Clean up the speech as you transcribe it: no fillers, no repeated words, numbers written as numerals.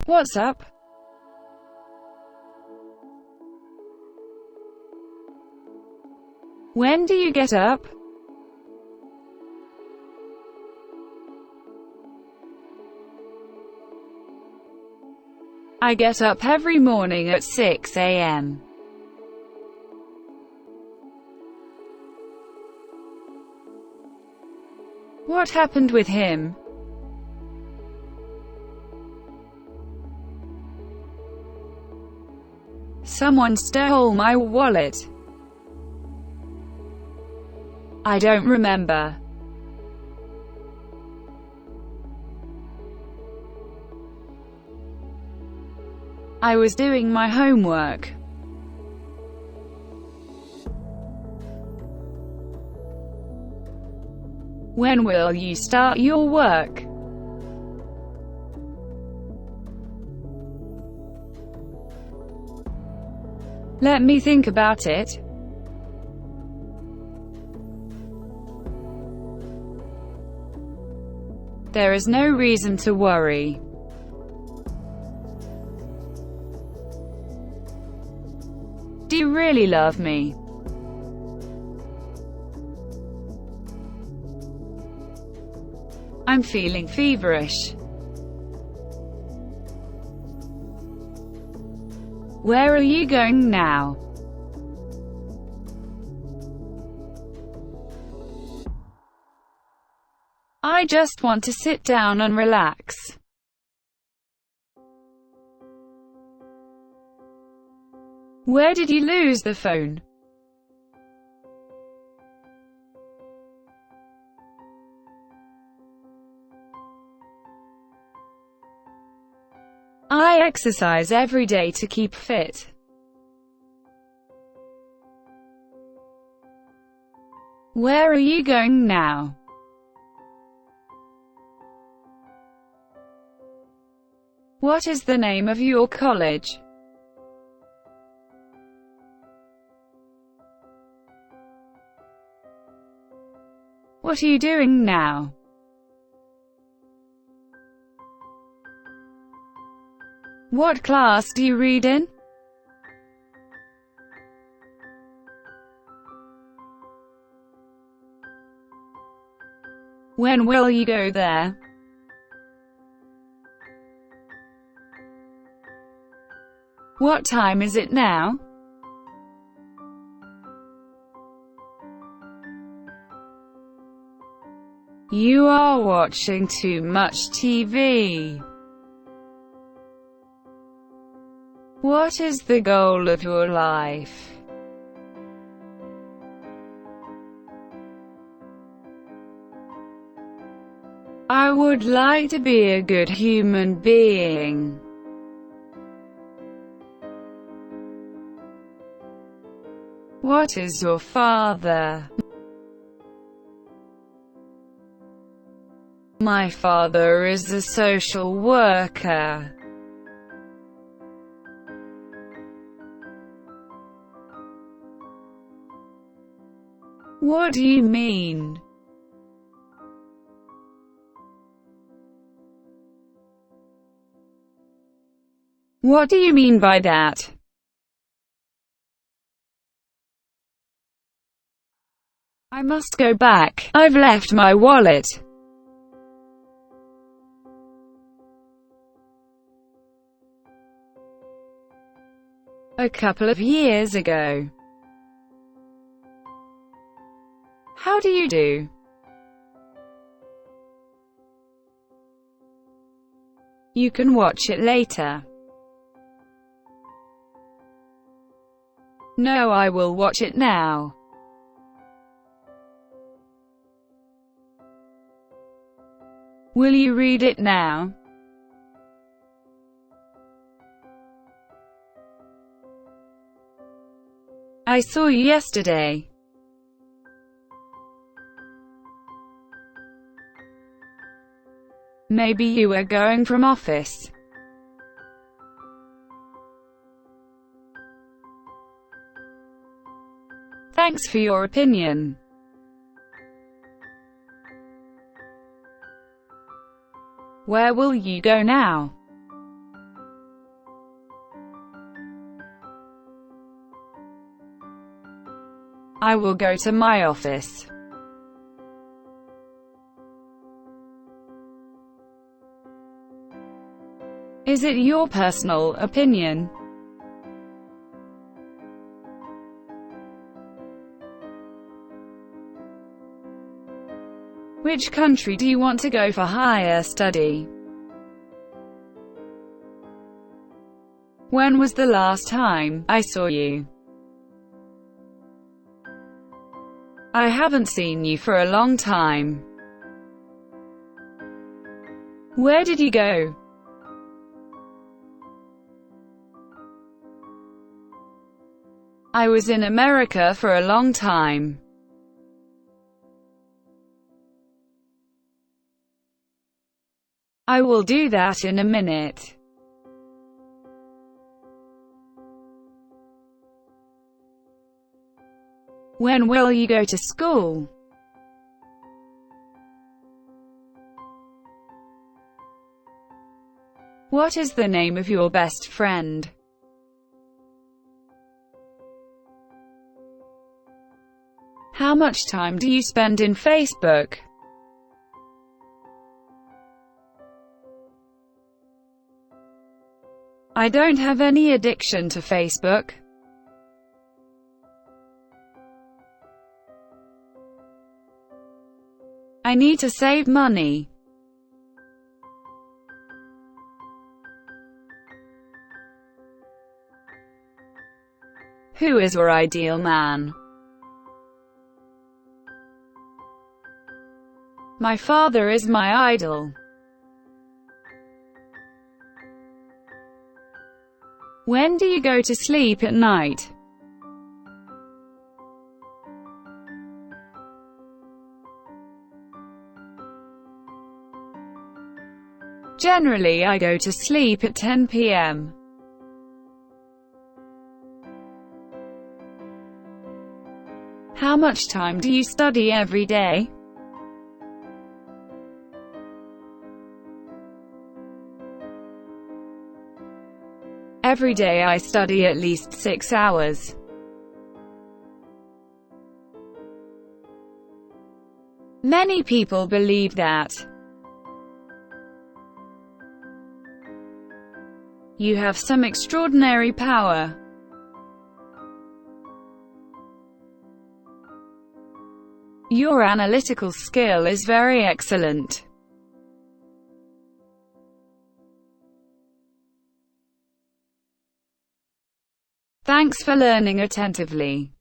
What's up? When do you get up? I get up every morning at 6 a.m. What happened with him? Someone stole my wallet. I don't remember. I was doing my homework. When will you start your work? Let me think about it. There is no reason to worry. Do you really love me? I'm feeling feverish. Where are you going now? I just want to sit down and relax. Where did you lose the phone? I exercise every day to keep fit. Where are you going now? What is the name of your college? What are you doing now? What class do you read in? When will you go there? What time is it now? You are watching too much TV. What is the goal of your life? I would like to be a good human being. What is your father? My father is a social worker. What do you mean? What do you mean by that? I must go back. I've left my wallet. A couple of years ago. How do you do? You can watch it later. No, I will watch it now. Will you read it now? I saw you yesterday. Maybe you were going from office. Thanks for your opinion. Where will you go now? I will go to my office. Is it your personal opinion? Which country do you want to go for higher study? When was the last time I saw you? I haven't seen you for a long time. Where did you go? I was in America for a long time. I will do that in a minute. When will you go to school? What is the name of your best friend? How much time do you spend in Facebook? I don't have any addiction to Facebook. I need to save money. Who is your ideal man? My father is my idol. When do you go to sleep at night? Generally, I go to sleep at 10 p.m. How much time do you study every day? Every day I study at least 6 hours. Many people believe that. You have some extraordinary power. Your analytical skill is very excellent. Thanks for learning attentively.